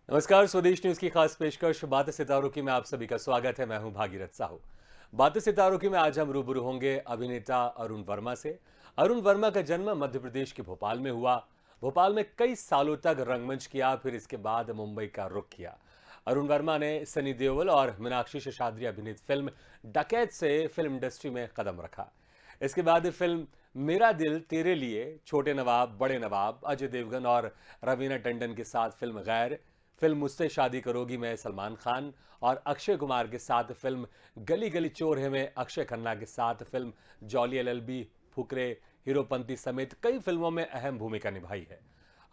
नमस्कार। स्वदेश न्यूज की खास पेशकश बातें सितारों की में आप सभी का स्वागत है। मैं हूं भागीरथ साहू। बातें सितारों की में आज हम रूबरू होंगे अभिनेता अरुण वर्मा से। अरुण वर्मा का जन्म मध्य प्रदेश के भोपाल में हुआ। भोपाल में कई सालों तक रंगमंच किया, फिर इसके बाद मुंबई का रुख किया। अरुण वर्मा ने सनी देओल और मीनाक्षी शेषाद्री अभिनीत फिल्म डकैत से फिल्म इंडस्ट्री में कदम रखा। इसके बाद फिल्म मेरा दिल तेरे लिए, छोटे नवाब बड़े नवाब, अजय देवगन और रवीना टंडन के साथ फिल्म गैर, फिल्म मुझसे शादी करोगी में सलमान खान और अक्षय कुमार के साथ फिल्म गली गली चोर है में अक्षय खन्ना के साथ film jolly LLB, Fukrey, Heropanti समेत कई फिल्मों में अहम भूमिका निभाई है।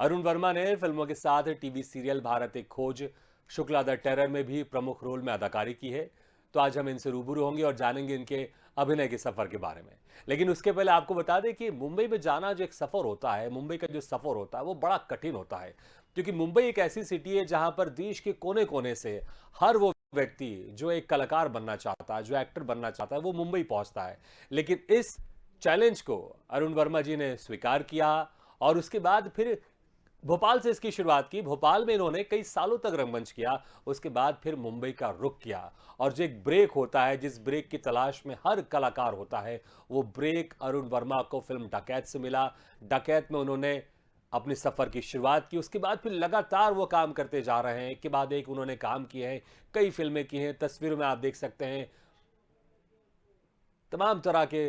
अरुण वर्मा ने फिल्मों के साथ टीवी सीरियल भारत एक खोज, शुक्ला द टेरर में भी प्रमुख रोल में अदाकारी की है। तो आज हम इनसे रूबरू होंगे और जानेंगे इनके अभिनय के सफर के बारे में। लेकिन उसके पहले आपको बता दें कि मुंबई में जाना जो एक सफर होता है, मुंबई का जो सफर होता है वो बड़ा कठिन होता है, क्योंकि मुंबई एक ऐसी सिटी है जहां पर देश के कोने कोने से हर वो व्यक्ति जो एक कलाकार बनना चाहता है, जो एक्टर बनना चाहता है, वो मुंबई पहुंचता है। लेकिन इस चैलेंज को अरुण वर्मा जी ने स्वीकार किया और उसके बाद फिर भोपाल से इसकी शुरुआत की। भोपाल में इन्होंने कई सालों तक रंगमंच किया, उसके बाद फिर मुंबई का रुख किया। और जो एक ब्रेक होता है, जिस ब्रेक की तलाश में हर कलाकार होता है, वो ब्रेक अरुण वर्मा को फिल्म डकैत से मिला। डकैत में उन्होंने अपने सफर की शुरुआत की, उसके बाद फिर लगातार वो काम करते जा रहे हैं। एक के बाद एक उन्होंने काम किए हैं, कई फिल्में की हैं। तस्वीरों में आप देख सकते हैं तमाम तरह के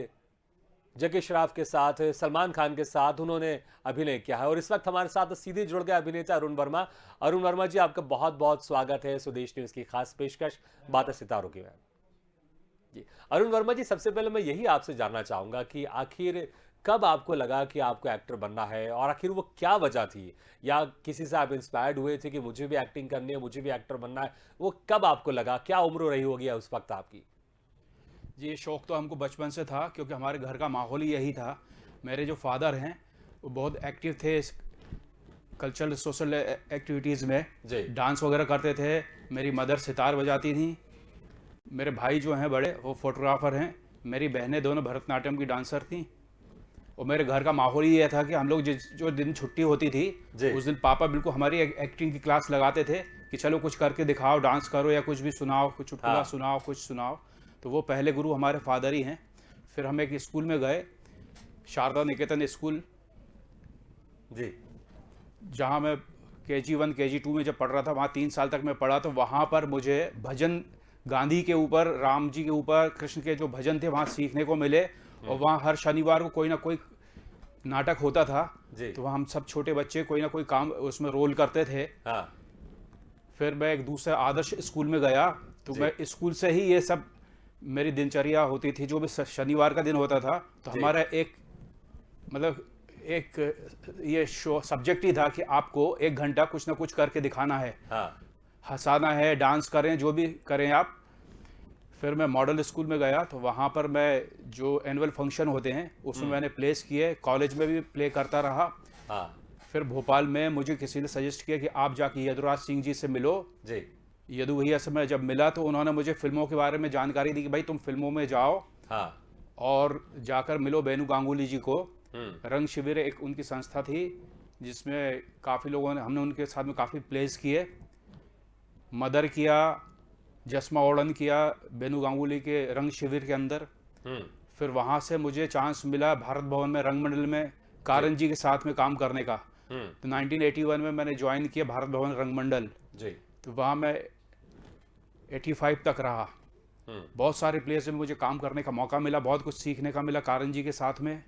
जैकी श्रॉफ के साथ, सलमान खान के साथ उन्होंने अभिनय किया है। और इस वक्त हमारे साथ सीधे जुड़ गए अभिनेता अरुण वर्मा। अरुण वर्मा जी, आपका बहुत बहुत स्वागत है स्वदेश न्यूज की खास पेशकश बातें सितारों की में। जी, अरुण वर्मा जी, सबसे पहले मैं यही आपसे जानना चाहूंगा कि आखिर कब आपको लगा कि आपको एक्टर बनना है, और आखिर वो क्या वजह थी? या किसी से आप इंस्पायर्ड हुए थे कि मुझे भी एक्टिंग करनी है, मुझे भी एक्टर बनना है? वो कब आपको लगा? क्या उम्र रही होगी उस वक्त आपकी? जी, ये शौक़ तो हमको बचपन से था, क्योंकि हमारे घर का माहौल ही यही था। मेरे जो फादर हैं वो बहुत एक्टिव थे इस कल्चरल सोशल एक्टिविटीज़ में, जी। डांस वगैरह करते थे। मेरी मदर सितार बजाती थी। मेरे भाई जो हैं बड़े, वो फोटोग्राफ़र हैं। मेरी बहनें दोनों भरतनाट्यम की डांसर थीं। और मेरे घर का माहौल ही ये था कि हम लोग जो दिन छुट्टी होती थी, उस दिन पापा बिल्कुल हमारी एक्टिंग की क्लास लगाते थे कि चलो कुछ करके दिखाओ, डांस करो या कुछ भी सुनाओ, कुछ चुटकुला सुनाओ, कुछ सुनाओ। तो वो पहले गुरु हमारे फादर ही हैं। फिर हम एक स्कूल में गए, शारदा निकेतन स्कूल, जी। जहाँ मैं KG1 KG2 में जब पढ़ रहा था, वहाँ 3 साल तक मैं पढ़ा। तो वहाँ पर मुझे भजन गांधी के ऊपर, राम जी के ऊपर, कृष्ण के जो भजन थे वहाँ सीखने को मिले। और वहाँ हर शनिवार को कोई ना कोई नाटक होता था। तो वहाँ हम सब छोटे बच्चे कोई ना कोई काम उसमें रोल करते थे। फिर मैं एक दूसरे आदर्श स्कूल में गया, तो मैं स्कूल से ही ये सब मेरी दिनचर्या होती थी। जो भी शनिवार का दिन होता था तो हमारा एक मतलब एक ये शो सब्जेक्ट ही था कि आपको 1 घंटा कुछ ना कुछ करके दिखाना है। हंसाना है, डांस करें, जो भी करें आप। फिर मैं मॉडल स्कूल में गया, तो वहाँ पर मैं जो एनुअल फंक्शन होते हैं उसमें मैंने प्लेस किए। कॉलेज में भी प्ले करता रहा। फिर भोपाल में मुझे किसी ने सजेस्ट किया कि आप जाके यदुराज सिंह जी से मिलो। यदु भैया से मैं जब मिला तो उन्होंने मुझे फिल्मों के बारे में जानकारी दी कि भाई तुम फिल्मों में जाओ और जाकर मिलो बेनू गांगुली जी को। रंग शिविर एक उनकी संस्था थी जिसमें काफ़ी लोगों ने, हमने उनके साथ में काफ़ी प्लेस किए। मदर किया, जसमा ओड़न किया बेनू गांगुली के रंग शिविर के अंदर। फिर वहाँ से मुझे चांस मिला भारत भवन में रंगमंडल में कारण जी के साथ में काम करने का। तो 1981 में मैंने ज्वाइन किया भारत भवन रंगमंडल। तो वहाँ मैं 85 तक रहा। बहुत सारे प्लेस में मुझे काम करने का मौका मिला, बहुत कुछ सीखने का मिला कारण जी के साथ में।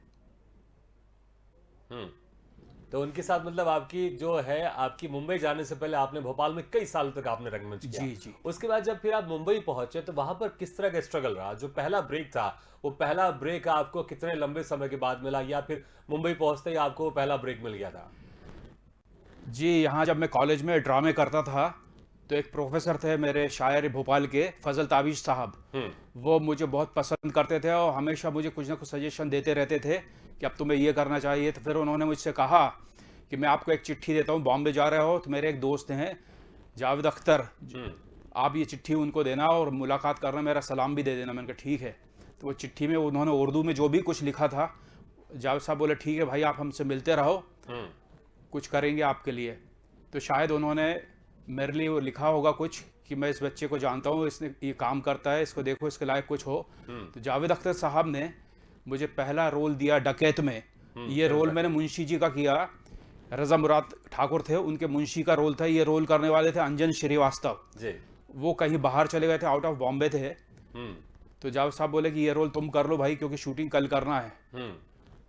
तो उनके साथ मतलब आपकी जो है, आपकी मुंबई जाने से पहले आपने भोपाल में कई सालों तक आपने रंगमंच किया। जी। उसके बाद जब फिर आप मुंबई पहुंचे तो वहां पर किस तरह का स्ट्रगल रहा? जो पहला ब्रेक था, वो पहला ब्रेक आपको कितने लंबे समय के बाद मिला, या फिर मुंबई पहुंचते ही आपको वो पहला ब्रेक मिल गया था? जी, यहाँ जब मैं कॉलेज में ड्रामे करता था तो एक प्रोफेसर थे मेरे शायर भोपाल के, फजल ताबिश साहब। वो मुझे बहुत पसंद करते थे और हमेशा मुझे कुछ ना कुछ सजेशन देते रहते थे कि अब तुम्हें ये करना चाहिए। तो फिर उन्होंने मुझसे कहा कि मैं आपको एक चिट्ठी देता हूँ, बॉम्बे जा रहे हो तो मेरे एक दोस्त हैं जावेद अख्तर, आप ये चिट्ठी उनको देना और मुलाकात करना, मेरा सलाम भी दे देना। मैंने कहा ठीक है। तो वो चिट्ठी में उन्होंने उर्दू में जो भी कुछ लिखा था, जावेद साहब बोले ठीक है भाई, आप हमसे मिलते रहो, कुछ करेंगे आपके लिए। तो शायद उन्होंने मेरे लिए वो लिखा होगा कुछ कि मैं इस बच्चे को जानता हूँ, इसने ये काम करता है, इसको देखो, इसके लायक कुछ हो। तो जावेद अख्तर साहब ने मुझे पहला रोल दिया डकैत में। ये रोल मैंने मुंशी जी का किया, रज़ा मुराद ठाकुर थे, उनके मुंशी का रोल था। ये रोल करने वाले थे अंजन श्रीवास्तव जी। वो कहीं बाहर चले गए थे, आउट ऑफ बॉम्बे थे। तो जावेद साहब बोले कि ये रोल तुम कर लो भाई, क्योंकि शूटिंग कल करना है।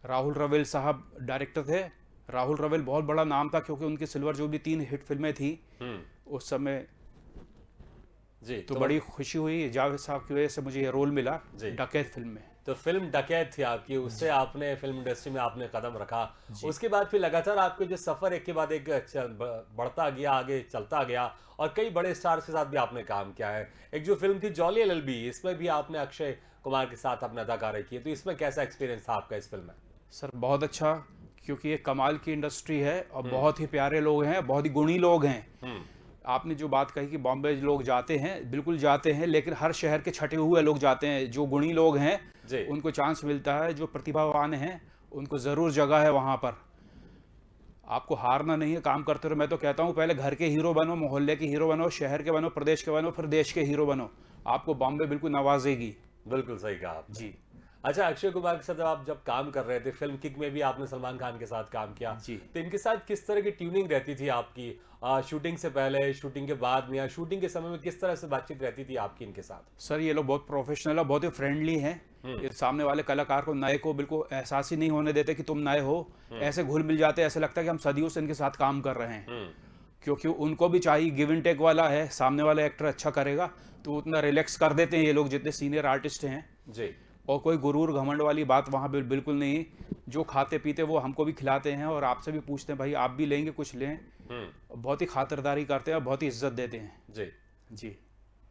राहुल रवेल साहब डायरेक्टर थे। राहुल रवेल बहुत बड़ा नाम था, क्योंकि उनकी सिल्वर जुबली 3 हिट फिल्में थी उस समय। जी। तो बड़ी खुशी हुई जावेद साहब की वजह से मुझे ये रोल मिला जी। डकैत फिल्म में। तो फिल्म डकैत थी आपकी, उससे आपने फिल्म इंडस्ट्री में आपने कदम रखा। उसके बाद फिर लगातार आपके जो सफर एक के बाद एक बढ़ता गया, आगे चलता गया, और कई बड़े स्टार्स के साथ भी आपने काम किया है। एक जो फिल्म थी जॉली एलएलबी, इसमें भी आपने अक्षय कुमार के साथ अपने अदाकारी की। तो इसमें कैसा एक्सपीरियंस था आपका इस फिल्म में? सर बहुत अच्छा, क्योंकि ये कमाल की इंडस्ट्री है और बहुत ही प्यारे लोग हैं, बहुत ही गुणी लोग हैं। आपने जो बात कही कि बॉम्बे लोग जाते हैं, बिल्कुल जाते हैं, लेकिन हर शहर के छटे हुए लोग जाते हैं। जो गुणी लोग हैं उनको चांस मिलता है, जो प्रतिभावान हैं उनको ज़रूर जगह है वहाँ पर। आपको हारना नहीं है, काम करते रहो। मैं तो कहता हूँ पहले घर के हीरो बनो, मोहल्ले के हीरो बनो, शहर के बनो, प्रदेश के बनो, फिर देश के हीरो बनो। आपको बॉम्बे बिल्कुल नवाजेगी। बिल्कुल सही कहा आपने। जी। अच्छा, अक्षय कुमार के साथ आप जब काम कर रहे थे, फिल्म किक में भी आपने सलमान खान के साथ काम किया जी। तो इनके साथ किस तरह की ट्यूनिंग रहती थी आपकी? शूटिंग से पहले, शूटिंग के बाद में, या शूटिंग के समय में किस तरह से बातचीत रहती थी आपकी इनके साथ? सर ये लोग बहुत प्रोफेशनल है, बहुत ही फ्रेंडली हैं। ये सामने वाले कलाकार को, नए को बिल्कुल एहसास ही नहीं होने देते कि तुम नए हो। ऐसे घुल मिल जाते हैं, ऐसे लगता है कि हम सदियों से इनके साथ काम कर रहे हैं। क्योंकि उनको भी चाहिए, गिव एंड टेक वाला है। सामने वाला एक्टर अच्छा करेगा तो उतना रिलैक्स कर देते हैं ये लोग, जितने सीनियर आर्टिस्ट हैं जी। और कोई गुरूर घमंड वाली बात वहाँ बिल्कुल नहीं। जो खाते पीते वो हमको भी खिलाते हैं, और आपसे भी पूछते हैं भाई आप भी लेंगे, कुछ लें। बहुत ही खातिरदारी करते हैं और बहुत ही इज्जत देते हैं। जी। जी।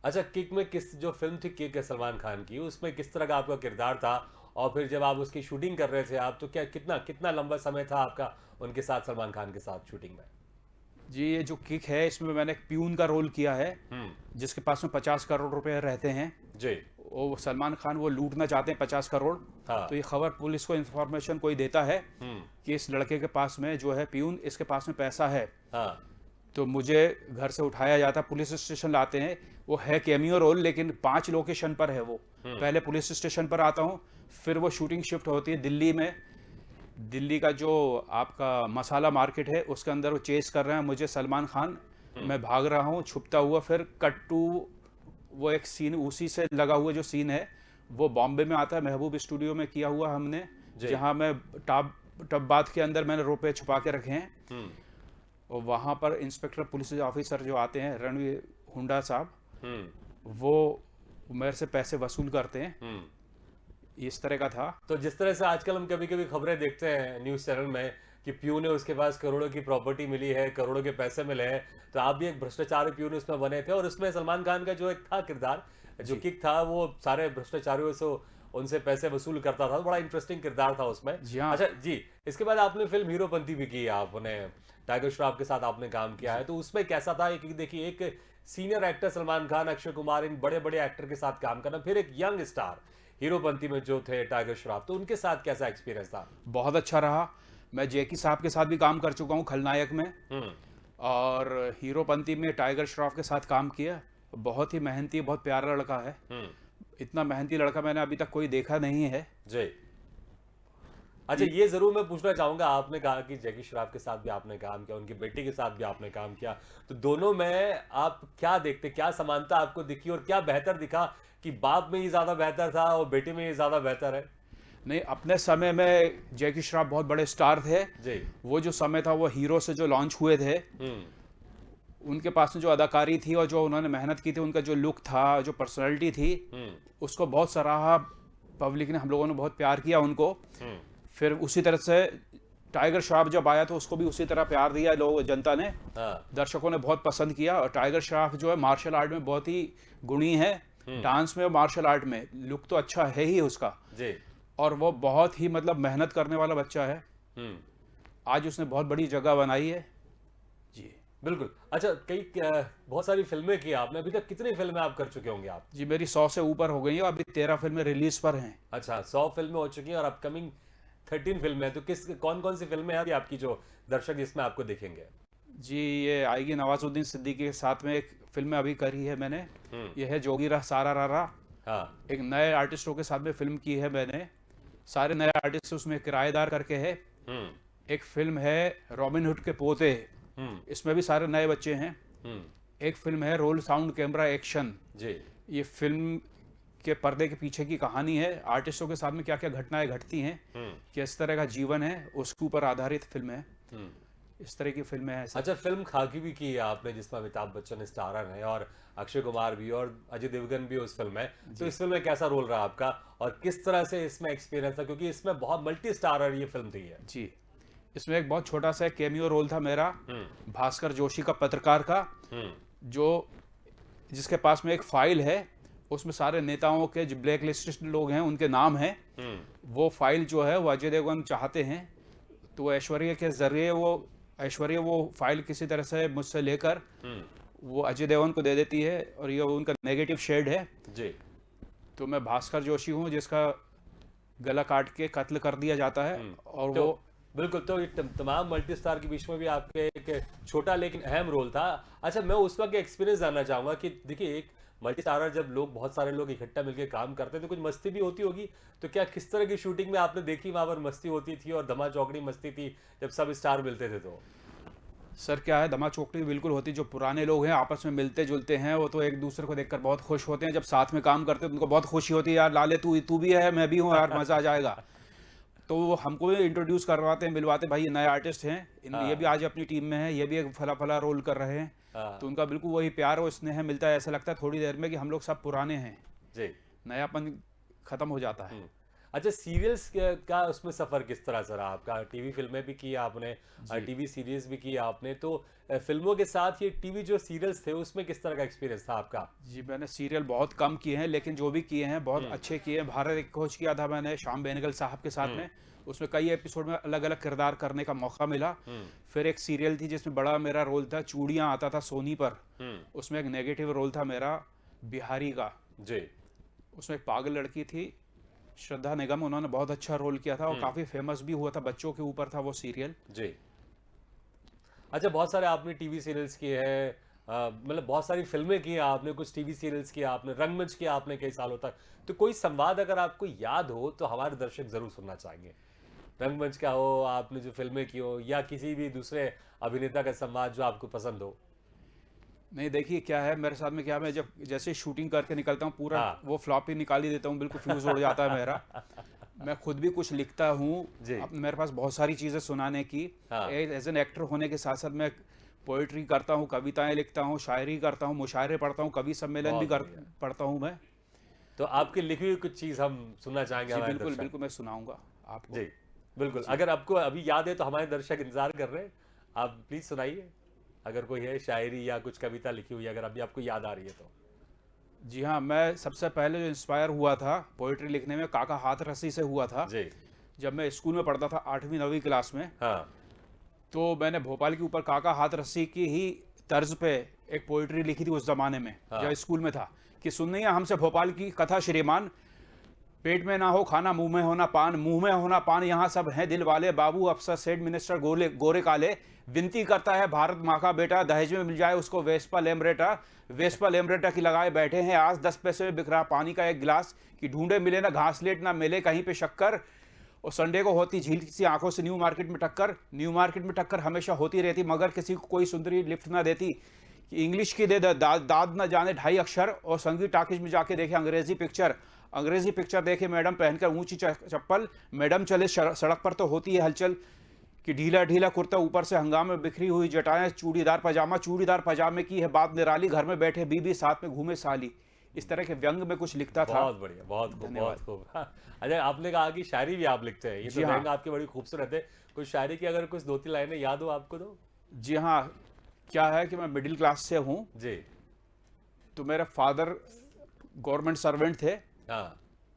अच्छा, किक में किस, जो फिल्म थी किक है सलमान खान की, उसमें किस तरह का आपका किरदार था? और फिर जब आप उसकी शूटिंग कर रहे थे आप, तो क्या कितना लंबा समय था आपका उनके साथ, सलमान खान के साथ शूटिंग में? जी, ये जो किक है इसमें मैंने एक प्यून का रोल किया है, जिसके पास में 50 करोड़ रुपए रहते हैं। जी। वो सलमान खान वो लूटना चाहते हैं 50 करोड़। हाँ। तो ये खबर पुलिस को इन्फॉर्मेशन कोई देता है कि इस लड़के के पास में जो है प्यून, इसके पास में पैसा है। हाँ। तो मुझे घर से उठाया जाता, पुलिस स्टेशन लाते हैं। वो है कैमियो रोल, लेकिन 5 लोकेशन पर है वो। पहले पुलिस स्टेशन पर आता हूँ, फिर वो शूटिंग शिफ्ट होती है दिल्ली में। दिल्ली का जो आपका मसाला मार्केट है उसके अंदर वो चेस कर रहे हैं मुझे सलमान खान। मैं भाग रहा हूँ छुपता हुआ। फिर कट टू वो एक सीन, उसी से लगा हुआ जो सीन है वो बॉम्बे में आता है, महबूब स्टूडियो में किया हुआ हमने, जहाँ मैं टब बाथ के अंदर मैंने रुपए छुपा के रखे हैं। और वहाँ पर इंस्पेक्टर पुलिस ऑफिसर जो आते हैं, रणवीर हुंडा साहब, वो मेरे से पैसे वसूल करते हैं। इस तरह का था। तो जिस तरह से आजकल हम कभी कभी खबरें देखते हैं न्यूज़ चैनल में कि प्यून है, उसके पास करोड़ों की प्रॉपर्टी मिली है, करोड़ों के पैसे मिले हैं, तो आप भी एक भ्रष्टाचारी प्यून उसमें बने थे। और उसमें सलमान खान का जो एक था किरदार, जो किक था, वो सारे भ्रष्टाचारियों से उनसे पैसे वसूल करता था। बड़ा इंटरेस्टिंग किरदार था उसमें। अच्छा जी, इसके बाद आपने फिल्म हीरोपंती भी की, आपने टाइगर श्रॉफ के साथ आपने काम किया है। तो उसमें कैसा था? देखिए, एक सीनियर एक्टर सलमान खान, अक्षय कुमार, इन बड़े बड़े एक्टर के साथ काम करना, फिर एक यंग स्टार हीरोपंती में जो थे टाइगर श्रॉफ, तो उनके साथ कैसा एक्सपीरियंस था? बहुत अच्छा रहा। मैं जैकी साहब के साथ भी काम कर चुका हूँ खलनायक में, और हीरोपंती में टाइगर श्रॉफ के साथ काम किया। बहुत ही मेहनती, बहुत प्यारा लड़का है। इतना मेहनती लड़का मैंने अभी तक कोई देखा नहीं है। जी। अच्छा, ये जरूर मैं पूछना चाहूंगा, आपने कहा कि जैकी श्रॉफ के साथ भी आपने काम किया, उनकी बेटी के साथ भी आपने काम किया, तो दोनों में आप क्या देखते, क्या समानता आपको दिखी, और क्या बेहतर दिखा कि बाप में ही ज्यादा बेहतर था और बेटी में ही ज्यादा बेहतर है? नहीं, अपने समय में जैकी श्रॉफ बहुत बड़े स्टार थे जी। वो जो समय था वो हीरो से जो लॉन्च हुए थे, उनके पास में जो अदाकारी थी और जो उन्होंने मेहनत की थी, उनका जो लुक था, जो पर्सनालिटी थी, उसको बहुत सराहा पब्लिक ने, हम लोगों ने बहुत प्यार किया उनको। फिर उसी तरह से टाइगर श्रॉफ जब आया तो उसको भी उसी तरह प्यार दिया लोग, जनता ने, दर्शकों ने बहुत पसंद किया। और टाइगर श्रॉफ जो है मार्शल आर्ट में बहुत ही गुणी है, डांस में और मार्शल आर्ट में लुक तो अच्छा है ही उसका जी। और वो बहुत ही मतलब मेहनत करने वाला बच्चा है। आज उसने बहुत बड़ी जगह बनाई है। जी बिल्कुल। अच्छा, बहुत सारी फिल्में की आपने, अभी तक कितनी फिल्में आप कर चुके होंगे आप? जी, मेरी 100 से ऊपर हो गई है, अभी 13 फिल्में रिलीज पर हैं। अच्छा, 100 फिल्में हो चुकी हैं और अपकमिंग 13 फिल्में हैं। तो कौन कौन सी फिल्में हैं आपकी जो दर्शक इसमें आपको देखेंगे? जी, ये आएगी नवाजुद्दीन सिद्दीकी के साथ में एक फिल्म अभी करी है मैंने। ये है जोगीरा सारा रारा। हाँ। एक नए आर्टिस्टों के साथ में फिल्म की है मैंने। सारे नए आर्टिस्ट उसमें किराएदार करके है। हम्म। एक फिल्म है रॉबिन हुड के पोते, हम्म। इसमें भी सारे नए बच्चे हैं। हम्म। एक फिल्म है रोल साउंड कैमरा एक्शन। जी। ये फिल्म के पर्दे के पीछे की कहानी है, आर्टिस्टों के साथ में क्या क्या घटनाएं घटती हैं, किस तरह का जीवन है, उसके ऊपर आधारित फिल्म है। हम्म। इस तरह की फिल्म है। अच्छा, फिल्म खाकी भी की है आपने जिसमें अमिताभ बच्चन स्टारर है और अक्षय कुमार भी और अजय देवगन भी उस फिल्म में, तो इस फिल्म में कैसा रोल रहा आपका और किस तरह से इसमें एक्सपीरियंस था, क्योंकि इसमें बहुत मल्टी स्टारर ये फिल्म थी है। जी, इसमें एक बहुत छोटा सा कैमियो रोल था मेरा, हम्म। भास्कर जोशी का, पत्रकार का, जो जिसके पास में एक फाइल है, उसमें सारे नेताओं के जो ब्लैक लिस्टेड लोग हैं उनके नाम हैं। वो फाइल जो है वो अजय देवगन चाहते हैं, तो ऐश्वर्या के जरिए ऐश्वर्या वो फाइल किसी तरह से मुझसे लेकर वो अजय देवगन को दे देती है और ये उनका नेगेटिव शेड है। जी। तो मैं भास्कर जोशी हूँ जिसका गला काट के कत्ल कर दिया जाता है। और तो वो बिल्कुल, तो ये तमाम मल्टी स्टार के बीच में भी आपके एक छोटा लेकिन अहम रोल था। अच्छा, मैं उस वक्त एक्सपीरियंस जानना चाहूंगा कि देखिए, एक मल्टी स्टारर जब लोग बहुत सारे लोग इकट्ठा मिलकर काम करते हैं तो कुछ मस्ती भी होती होगी, तो क्या किस तरह की शूटिंग में आपने देखी वहां पर मस्ती होती थी और धमा चौकड़ी मस्ती थी जब सब स्टार मिलते थे? तो सर क्या है, धमा चौकड़ी बिल्कुल होती। जो पुराने लोग हैं आपस में मिलते जुलते हैं, वो तो एक दूसरे को देखकर बहुत खुश होते हैं। जब साथ में काम करते हैं उनको बहुत खुशी होती है, यार लाले तू तू भी है, मैं भी हूँ यार, मजा आ जाएगा। तो वो हमको भी इंट्रोड्यूस करवाते हैं, मिलवाते, भाई ये नए आर्टिस्ट हैं, ये भी आज अपनी टीम में है, ये भी एक फला फला रोल कर रहे हैं। तो उनका बिल्कुल वही प्यार और स्नेह मिलता है। ऐसा लगता है थोड़ी देर में कि हम लोग सब पुराने हैं जी, नयापन खत्म हो जाता है। अच्छा, सीरियल्स का उसमें सफर किस तरह से रहा आपका? टीवी फिल्में भी की आपने, टीवी सीरीज भी की आपने, तो फिल्मों के साथ ये टीवी जो सीरियल्स थे उसमें किस तरह का एक्सपीरियंस था आपका? जी, मैंने सीरियल बहुत कम किए हैं, लेकिन जो भी किए हैं बहुत अच्छे किए हैं। भारत एक खोज किया था मैंने श्याम बेनेगल साहब के साथ में, उसमें कई एपिसोड में अलग अलग किरदार करने का मौका मिला। फिर एक सीरियल थी जिसमें बड़ा मेरा रोल था, चूड़ियां आता था सोनी पर, उसमें एक नेगेटिव रोल था मेरा बिहारी का। जी। उसमें एक पागल लड़की थी श्रद्धा निगम, उन्होंने बहुत अच्छा रोल किया था और काफी फेमस भी हुआ था, बच्चों के ऊपर था वो सीरियल। जी। अच्छा, बहुत सारे आपने टीवी सीरियल्स किए हैं, मतलब बहुत सारी फिल्में की हैं आपने, कुछ टीवी सीरियल्स किए आपने, रंगमंच किया आपने कई सालों तक, तो कोई संवाद अगर आपको याद हो तो हमारे दर्शक जरूर सुनना चाहेंगे। रंगमंच का हो, आपने जो फिल्में की हो, या किसी भी दूसरे अभिनेता का संवाद जो आपको पसंद हो। नहीं देखिए क्या है मेरे साथ में, क्या मैं जब जैसे शूटिंग करके निकलता हूँ पूरा वो फ्लॉप ही निकाल ही देता हूँ, बिल्कुल फ्यूज उड़ जाता है मेरा। मैं खुद भी कुछ लिखता हूँ, मेरे पास बहुत सारी चीज़ें सुनाने की। एज एन एक्टर होने के साथ साथ मैं पोइट्री करता हूँ, कविताएं लिखता हूँ, शायरी करता हूँ, मुशायरे पढ़ता हूँ, कवि सम्मेलन भी पढ़ता हूँ मैं। तो आपकी लिखी हुई कुछ चीज़ हम सुनना चाहेंगे हमारे बिल्कुल दर्शक। बिल्कुल मैं सुनाऊंगा आपको। जी बिल्कुल, अगर आपको अभी याद है तो हमारे दर्शक इंतजार कर रहे हैं, आप प्लीज सुनाइए अगर कोई है शायरी या कुछ कविता लिखी हुई अगर अभी आपको याद आ रही है तो। जी हाँ, मैं सबसे पहले जो इंस्पायर हुआ था पोइट्री लिखने में काका हाथरसी से हुआ था। जी। जब मैं स्कूल में पढ़ता था 8वीं 9वीं क्लास में, हाँ। तो मैंने भोपाल के ऊपर काका हाथरसी की ही तर्ज पे एक पोइट्री लिखी थी उस जमाने में। जब स्कूल में था कि सुनिए हमसे भोपाल की कथा श्रीमान, पेट में ना हो खाना मुंह में होना पान, मुंह में होना पान, यहाँ सब हैं दिल वाले, बाबू अफसर सेठ मिनिस्टर गोरे काले, विनती करता है भारत माँ का बेटा, दहेज में मिल जाए उसको वेस्पा लेमरेटा की लगाए बैठे हैं आज, 10 पैसे में बिक रहा पानी का एक गिलास, कि ढूंढे मिले ना घासलेट ना मिले कहीं पे शक्कर, और संडे को होती झील सी आंखों से न्यू मार्केट में टक्कर हमेशा होती रहती, मगर किसी को कोई सुंदरी लिफ्ट ना देती, कि इंग्लिश की दे दाद ना जाने 2.5 अक्षर, और संगीत टाकिज में जाके देखे अंग्रेजी पिक्चर देखे मैडम पहनकर ऊंची चप्पल, मैडम चले सड़क पर तो होती है हलचल, कि ढीला ढीला कुर्ता ऊपर से हंगामे बिखरी हुई जटाएं, चूड़ीदार पजामे की है बात निराली, घर में बैठे बीबी साथ में घूमे साली। इस तरह के व्यंग में कुछ लिखता था। बहुत बढ़िया, बहुत खूब, बहुत खूब। अच्छा, आपने कहा कि शायरी भी आप लिखते हैं, ये तो व्यंग आपके बड़ी खूबसूरत है। कुछ शायरी की अगर कुछ 2-3 लाइनें याद हो आपको तो? जी हाँ, क्या है कि मैं मिडिल क्लास से हूँ जी। तो मेरे फादर गवर्नमेंट सर्वेंट थे।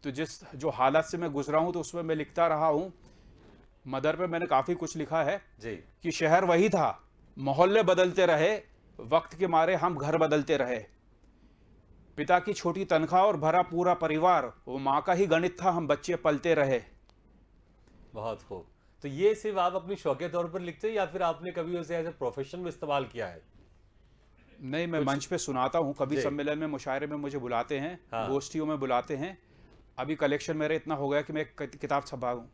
तो जो हालात से मैं गुजरा हूँ तो उसमें मैं लिखता रहा हूँ। मदर पे मैंने काफ़ी कुछ लिखा है जी। कि शहर वही था, मोहल्ले बदलते रहे, वक्त के मारे हम घर बदलते रहे, पिता की छोटी तनख्वाह और भरा पूरा परिवार, वो माँ का ही गणित था, हम बच्चे पलते रहे। बहुत खूब। तो ये सिर्फ आप अपनी शौकिया तौर पर लिखते हैं या फिर आपने कभी उसे एज ए प्रोफेशन में इस्तेमाल किया है? नहीं, मैं मंच पे सुनाता हूँ, कभी जी। सम्मेलन में, मुशायरे में मुझे बुलाते हैं, हाँ। गोष्ठियों में बुलाते हैं। अभी कलेक्शन मेरा इतना हो गया कि मैं एक किताब छपा हूँ,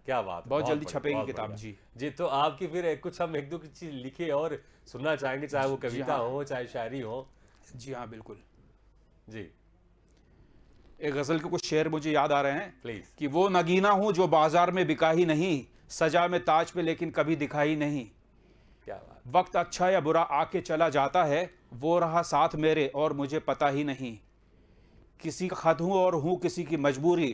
क्या बात है, बहुत जल्दी बढ़िया, छपेगी बहुत किताब। बढ़िया। जी जी, तो आपकी फिर कुछ हम एक दो चीज लिखे और सुनना चाहेंगे, चाहे वो जी कविता हाँ। हो चाहे शायरी हो। जी हाँ, बिल्कुल। जी, एक गज़ल के कुछ शेर मुझे याद आ रहे हैं प्लीज। कि वो नगीना हूँ जो बाजार में बिका ही नहीं, सजा में ताज पे लेकिन कभी दिखा ही नहीं। क्या बात। वक्त अच्छा या बुरा आके चला जाता है, वो रहा साथ मेरे और मुझे पता ही नहीं। किसी का खत हूँ और हूँ किसी की मजबूरी,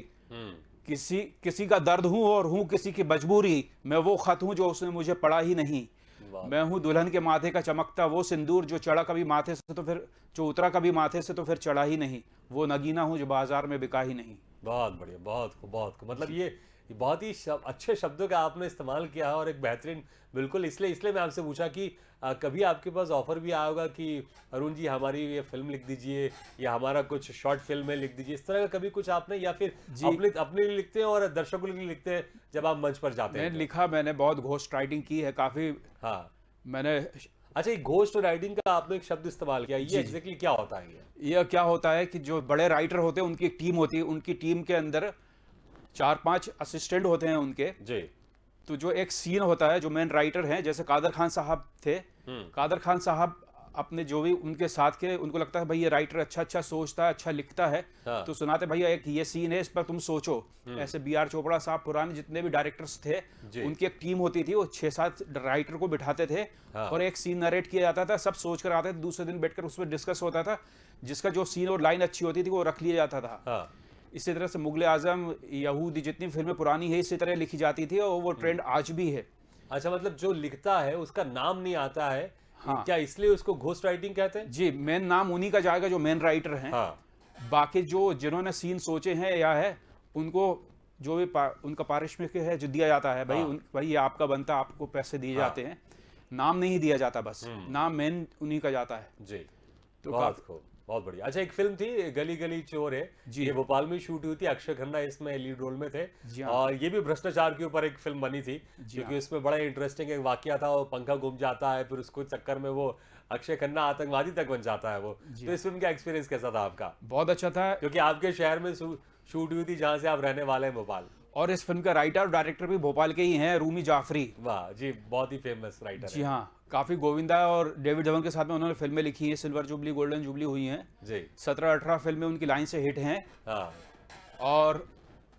किसी का दर्द हूँ और हूँ किसी की मजबूरी। मैं वो खत हूँ जो उसने मुझे पढ़ा ही नहीं। वाह। मैं हूँ दुल्हन के माथे का चमकता वो सिंदूर, जो चढ़ा कभी माथे से तो फिर, जो उतरा कभी माथे से तो फिर चढ़ा ही नहीं। वो नगीना हूँ जो बाजार में बिका ही नहीं। बहुत बढ़िया, बहुत खूब, बहुत खूब। मतलब ये बहुत ही अच्छे शब्दों का आपने इस्तेमाल किया है और एक बेहतरीन, बिल्कुल इसलिए मैं आपसे पूछा कि कभी आपके पास ऑफर भी आया होगा कि अरुण जी हमारी ये फिल्म लिख दीजिए या हमारा कुछ शॉर्ट फिल्म में लिख दीजिए, इस तरह का कभी कुछ आपने, या फिर जी। अपने लिए लिखते हैं और दर्शकों के लिए लिखते हैं जब आप मंच पर जाते हैं मैंने तो? लिखा, मैंने बहुत घोस्ट राइटिंग की है काफ़ी। हाँ। मैंने अच्छा, ये घोस्ट राइटिंग का आपने एक शब्द इस्तेमाल किया, ये जी। एग्जैक्टली क्या होता है ये? यह क्या होता है कि जो बड़े राइटर होते हैं उनकी एक टीम होती है, उनकी टीम के अंदर 4-5 असिस्टेंट होते हैं उनके। जी। तो जो एक सीन होता है, जो मेन राइटर हैं, जैसे कादर खान साहब थे, कादर खान साहब अपने जो भी उनके साथ के, उनको लगता है भाई ये राइटर अच्छा सोचता है, अच्छा लिखता है, हाँ। तो सुनाते भैया एक ये सीन है, इस पर तुम सोचो। ऐसे B.R. चोपड़ा साहब, पुराने जितने भी डायरेक्टर्स थे, जी। उनकी एक टीम होती थी, वो 6-7 राइटर को बिठाते थे। हाँ। और एक सीन नरेट किया जाता था, सब सोच कर आते थे, दूसरे दिन बैठकर उस पर डिस्कस होता था, जिसका जो सीन और लाइन अच्छी होती थी वो रख लिया जाता था। हाँ। इसी तरह से मुगले आजम, यहूदी, जितनी फिल्में पुरानी है इसी तरह लिखी जाती थी, और वो ट्रेंड आज भी है। अच्छा, मतलब जो लिखता है उसका नाम नहीं आता है। हाँ। क्या इसलिए उसको घोस्ट राइटिंग कहते हैं? जी, मेन नाम उन्हीं का जाएगा जो मेन राइटर हैं। हाँ। बाकी जो जिन्होंने सीन सोचे हैं या है, उनको जो भी उनका पारिश्रमिक है जो दिया जाता है, भाई हाँ। भाई ये आपका बनता, आपको पैसे दिए हाँ। जाते हैं, नाम नहीं दिया जाता, बस नाम मेन उन्हीं का जाता है। जी, तो बहुत खूब, बहुत बढ़िया। अच्छा, एक फिल्म थी गली गली चोर है, जी। ये भोपाल में शूट हुई थी, अक्षय खन्ना इसमें लीड रोल में थे। जी हाँ। और ये भी भ्रष्टाचार के ऊपर एक फिल्म बनी थी, जी क्योंकि हाँ। उसमें बड़ा इंटरेस्टिंग एक वाकया था, वो पंखा गुम जाता है, फिर उसको चक्कर में वो अक्षय खन्ना आतंकवादी तक बन जाता है वो। तो इस फिल्म का एक्सपीरियंस कैसा था आपका? बहुत अच्छा था। क्योंकि आपके शहर में शूट हुई थी जहाँ से आप रहने वाले हैं, भोपाल। और इस फिल्म का राइटर और डायरेक्टर भी भोपाल के ही हैं, रूमी जाफरी। वाह जी, बहुत ही फेमस राइटर जी है। हाँ, काफ़ी गोविंदा और डेविड धवन के साथ में उन्होंने फिल्में लिखी हैं, सिल्वर जुबली, गोल्डन जुबली हुई हैं। जी। 17-18 फिल्में उनकी लाइन से हिट हैं। हाँ। और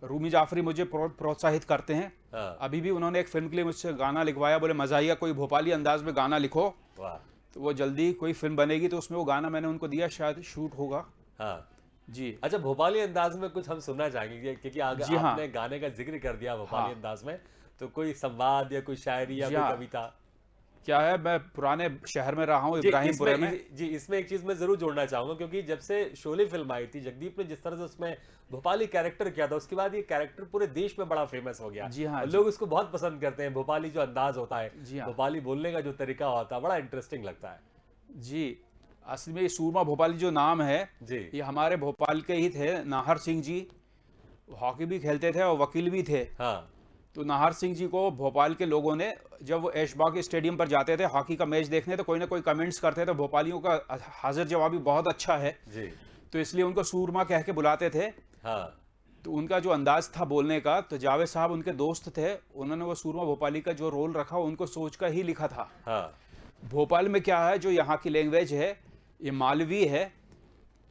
रूमी जाफरी मुझे प्रोत्साहित करते हैं। हाँ। अभी भी उन्होंने एक फिल्म के लिए मुझसे गाना लिखवाया, बोले मज़ाहिया कोई भोपाली अंदाज में गाना लिखो। वाह। तो वो जल्दी कोई फिल्म बनेगी तो उसमें वो गाना मैंने उनको दिया, शायद शूट होगा। हाँ। जी। अच्छा, भोपाली अंदाज में कुछ हम सुनना चाहेंगे, क्योंकि जी हाँ। आपने गाने का जिक्र कर दिया भोपाली हाँ। अंदाज में, तो कोई संवाद या कोई शायरी या जी कोई हाँ। कविता? क्या है, मैं पुराने शहर में रहा हूँ, इब्राहिमपुरे में। इसमें एक चीज मैं जरूर जोड़ना चाहूंगा, क्योंकि जब से शोले फिल्म आई थी, जगदीप ने जिस तरह से उसमें भोपाली कैरेक्टर किया था, उसके बाद ये कैरेक्टर पूरे देश में बड़ा फेमस हो गया। जी हाँ, और जी। लोग उसको बहुत पसंद करते हैं। भोपाली जो अंदाज होता है, जी हाँ। भोपाली बोलने का जो तरीका होता है, बड़ा इंटरेस्टिंग लगता है। जी, असल में ये सूरमा भोपाली जो नाम है, जी। ये हमारे भोपाल के ही थे। नाहर सिंह जी हॉकी भी खेलते थे और वकील भी थे। हाँ। तो नाहर सिंह जी को भोपाल के लोगों ने, जब वो ऐशबाग स्टेडियम पर जाते थे हॉकी का मैच देखने, तो कोई ना कोई कमेंट्स करते थे, भोपालियों का हाजिर जवाबी बहुत अच्छा है, जी। तो इसलिए उनको सूरमा कह के बुलाते थे। हाँ। तो उनका जो अंदाज था बोलने का, तो जावेद साहब उनके दोस्त थे, उन्होंने वो सूरमा भोपाली का जो रोल रखा उनको सोच कर ही लिखा था। हाँ। भोपाल में क्या है, जो यहाँ की लैंग्वेज है ये मालवी है,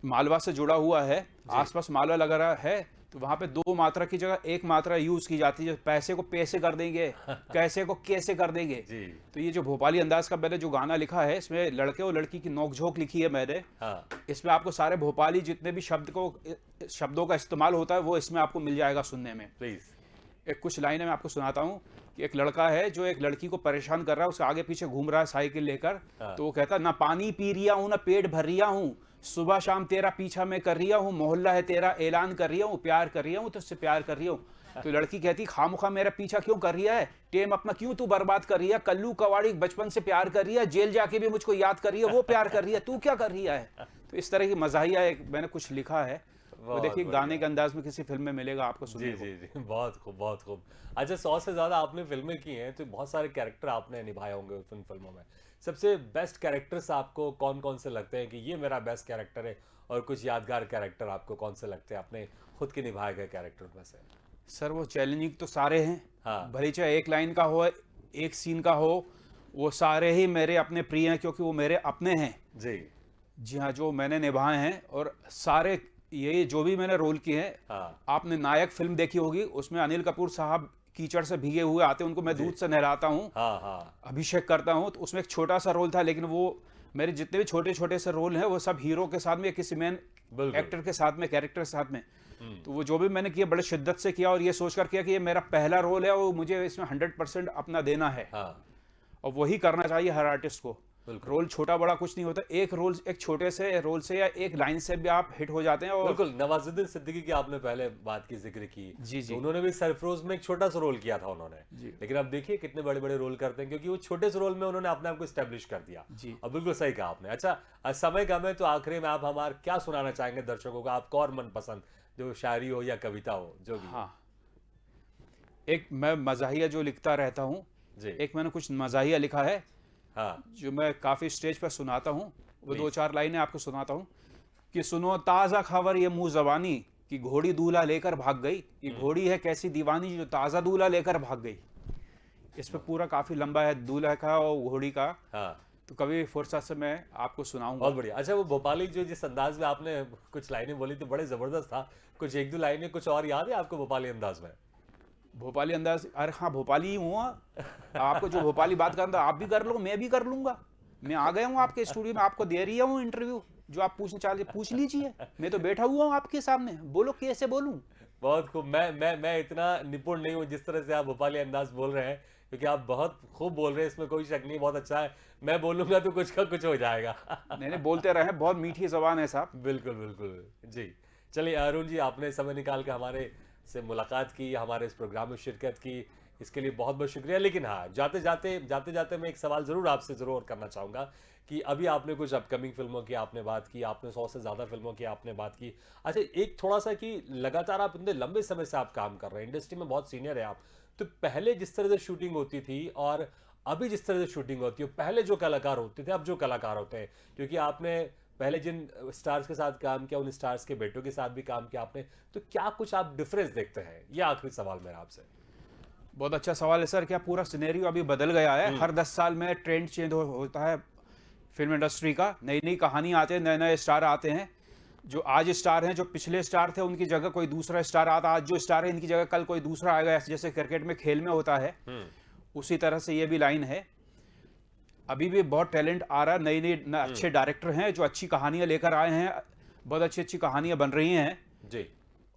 मालवा से जुड़ा हुआ है, आसपास मालवा लग रहा है, तो वहाँ पे 2 मात्रा की जगह 1 मात्रा यूज की जाती है। पैसे को पैसे कर देंगे, कैसे को कैसे कर देंगे। जी। तो ये जो भोपाली अंदाज का मैंने जो गाना लिखा है, इसमें लड़के और लड़की की नोकझोंक लिखी है मैंने। हाँ। इसमें आपको सारे भोपाली जितने भी शब्दों का इस्तेमाल होता है वो इसमें आपको मिल जाएगा सुनने में। प्लीज। एक कुछ लाइनें मैं आपको सुनाता हूँ कि एक लड़का है जो एक लड़की को परेशान कर रहा है, उसके आगे पीछे घूम रहा है साइकिल लेकर। हाँ। तो वो कहता है, ना पानी पी रिया हूँ ना पेट भर रिया हूँ, सुबह शाम तेरा पीछा मैं कर रिया हूँ, मोहल्ला है तेरा ऐलान कर रिया हूँ, प्यार कर रिया हूँ, तुझसे प्यार कर रही हूँ। तो लड़की कहती, खामुखा मेरा पीछा क्यों कर रिया है, टेम अपना क्यों तू बर्बाद कर रही है, कल्लू कवाड़ी बचपन से प्यार कर रही है, जेल जाके भी मुझको याद कर रही है, वो प्यार कर रही है, तू क्या कर रही है। तो इस तरह की मज़ाहिया एक मैंने कुछ लिखा है। वो देखिए बढ़िया। गाने के अंदाज में किसी फिल्म में मिलेगा आपको जी सुनने को। जी जी, बहुत खूब बहुत खूब। अच्छा, 100 से ज्यादा आपने फिल्में की हैं तो बहुत सारे कैरेक्टर आपने निभाए होंगे उन फिल्मों में। सबसे बेस्ट कैरेक्टर्स आपको कौन कौन से लगते हैं कि ये मेरा बेस्ट कैरेक्टर है, और कुछ यादगार कैरेक्टर आपको कौन से लगते हैं अपने खुद के निभाए गए कैरेक्टर में से? सर वो चैलेंजिंग तो सारे हैं, हाँ। भले चाहे एक लाइन का हो, एक सीन का हो, वो सारे ही मेरे अपने प्रिय हैं क्योंकि वो मेरे अपने हैं। जी। जी हाँ, जो मैंने निभाए हैं, और सारे ये जो भी मैंने रोल किए हैं, हाँ। आपने नायक फिल्म देखी होगी, उसमें अनिल कपूर साहब कीचड़ से भीगे हुए आते हैं, उनको मैं दूध से नहलाता हूँ, हाँ हाँ। अभिषेक करता हूँ, तो उसमें एक छोटा सा रोल था, लेकिन वो मेरे जितने भी छोटे छोटे से रोल हैं वो सब हीरो के साथ में या किसी मैन बिल्कुल। एक्टर के साथ में, कैरेक्टर के साथ में। तो वो जो भी मैंने किया बड़े शिद्दत से किया, और ये सोचकर किया कि ये मेरा पहला रोल है और मुझे इसमें 100% अपना देना है, हाँ। और वही करना चाहिए हर आर्टिस्ट को। बिल्कुल। रोल छोटा बड़ा कुछ नहीं होता, एक रोल, एक छोटे से रोल से या एक लाइन से भी आप हिट हो जाते हैं। और बिल्कुल, नवाजुद्दीन सिद्दीकी की आपने पहले बात की, जिक्र की। जी, जी। तो उन्होंने भी सरफरोज में एक छोटा सा रोल किया था उन्होंने। जी। लेकिन अब देखिए कितने बड़े बड़े रोल करते हैं, क्योंकि वो छोटे से रोल में उन्होंने अपने आप को स्टैब्लिश कर दिया। जी। और बिल्कुल सही कहा आपने। अच्छा, समय कम है तो आखिरी में आप हमारे क्या सुनाना चाहेंगे दर्शकों को, आपको और मनपसंद जो शायरी हो या कविता हो, जो भी हो? हाँ, एक मैं मज़ाहिया जो लिखता रहता हूँ, जी। एक मैंने कुछ मज़ाहिया लिखा है हाँ। जो मैं काफ़ी स्टेज पर सुनाता हूँ। वो Please. 2-4 लाइनें आपको सुनाता हूँ कि सुनो ताज़ा खबर ये मुँह ज़बानी, कि घोड़ी दूल्हा लेकर भाग गई। ये घोड़ी है कैसी दीवानी जो ताज़ा दूल्हा लेकर भाग गई। इस पे पूरा काफ़ी लंबा है, दूल्हा का और घोड़ी का, हाँ। तो कभी फुर्सत से मैं आपको सुनाऊंगा। बहुत बढ़िया। अच्छा, वो भोपाली जो जिस अंदाज में आपने कुछ लाइनें बोली थी, बड़े जबरदस्त था। कुछ एक दो लाइनें कुछ और याद है आपको भोपाली अंदाज में? भोपाली अंदाज, अरे हाँ भोपाली ही हूँ। आपको जो भोपाली बात करना आप भी कर लो, मैं भी कर लूंगा। मैं आ गया हूँ आपके स्टूडियो में, आपको दे रही हूँ इंटरव्यू, जो आप पूछना चाहते पूछ लीजिए। मैं तो बैठा हुआ हूँ आपके सामने, बोलो कैसे बोलूँ। बहुत खूब। मैं इतना निपुण नहीं हूँ जिस तरह से आप भोपाली अंदाज बोल रहे हैं, क्योंकि आप बहुत खूब बोल रहे हैं, इसमें कोई शक नहीं, बहुत अच्छा है। मैं बोलूंगा तो कुछ का कुछ हो जाएगा। नहीं बोलते रहे, बहुत मीठी जबान है साहब। बिल्कुल बिल्कुल जी। चलिए अरुण जी, आपने समय निकाल के हमारे से मुलाकात की, हमारे इस प्रोग्राम में शिरकत की, इसके लिए बहुत बहुत शुक्रिया। लेकिन हाँ, जाते जाते मैं एक सवाल ज़रूर आपसे ज़रूर करना चाहूँगा कि अभी आपने कुछ अपकमिंग फिल्मों की आपने बात की, आपने 100 से ज़्यादा फिल्मों की आपने बात की। अच्छा, एक थोड़ा सा कि लगातार आप इतने लंबे समय से आप काम कर रहे हैं, इंडस्ट्री में बहुत सीनियर है आप, तो पहले जिस तरह से शूटिंग होती थी और अभी जिस तरह से शूटिंग होती है, पहले जो कलाकार होते थे, अब जो कलाकार होते हैं, क्योंकि आपने पहले जिन स्टार्स के साथ काम किया, उन स्टार्स के बेटों के साथ भी काम किया आपने, तो क्या कुछ आप डिफरेंस देखते हैं? ये आखिरी सवाल मेरा आपसे। बहुत अच्छा सवाल है सर। क्या पूरा सिनेरियो अभी बदल गया है? हर 10 साल में ट्रेंड चेंज होता है फिल्म इंडस्ट्री का, नई नई कहानी आते हैं, नए नए स्टार आते हैं। जो आज स्टार हैं, जो पिछले स्टार थे, उनकी जगह कोई दूसरा स्टार आता, आज जो स्टार है इनकी जगह कल कोई दूसरा आएगा। जैसे क्रिकेट में खेल में होता है, उसी तरह से ये भी लाइन है। अभी भी बहुत टैलेंट आ रहा है, नई नई अच्छे डायरेक्टर हैं जो अच्छी कहानियां लेकर आए हैं, बहुत अच्छी अच्छी कहानियां बन रही हैं जी।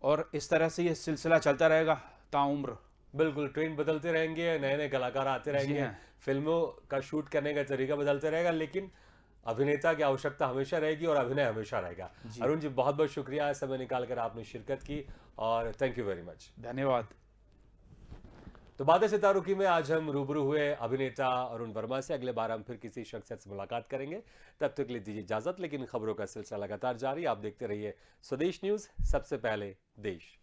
और इस तरह से ये सिलसिला चलता रहेगा ताउम्र। बिल्कुल, ट्रेंड बदलते रहेंगे, नए नए कलाकार आते रहेंगे, हाँ। फिल्मों का शूट करने का तरीका बदलते रहेगा, लेकिन अभिनेता की आवश्यकता हमेशा रहेगी और अभिनय हमेशा रहेगा। अरुण जी, बहुत बहुत शुक्रिया समय निकाल कर आपने शिरकत की, और थैंक यू वेरी मच। धन्यवाद। तो बातें सितारों की में आज हम रूबरू हुए अभिनेता अरुण वर्मा से। अगले बार हम फिर किसी शख्सियत से मुलाकात करेंगे, तब तक के लिए दीजिए इजाजत। लेकिन खबरों का सिलसिला लगातार जारी, आप देखते रहिए स्वदेश न्यूज, सबसे पहले देश।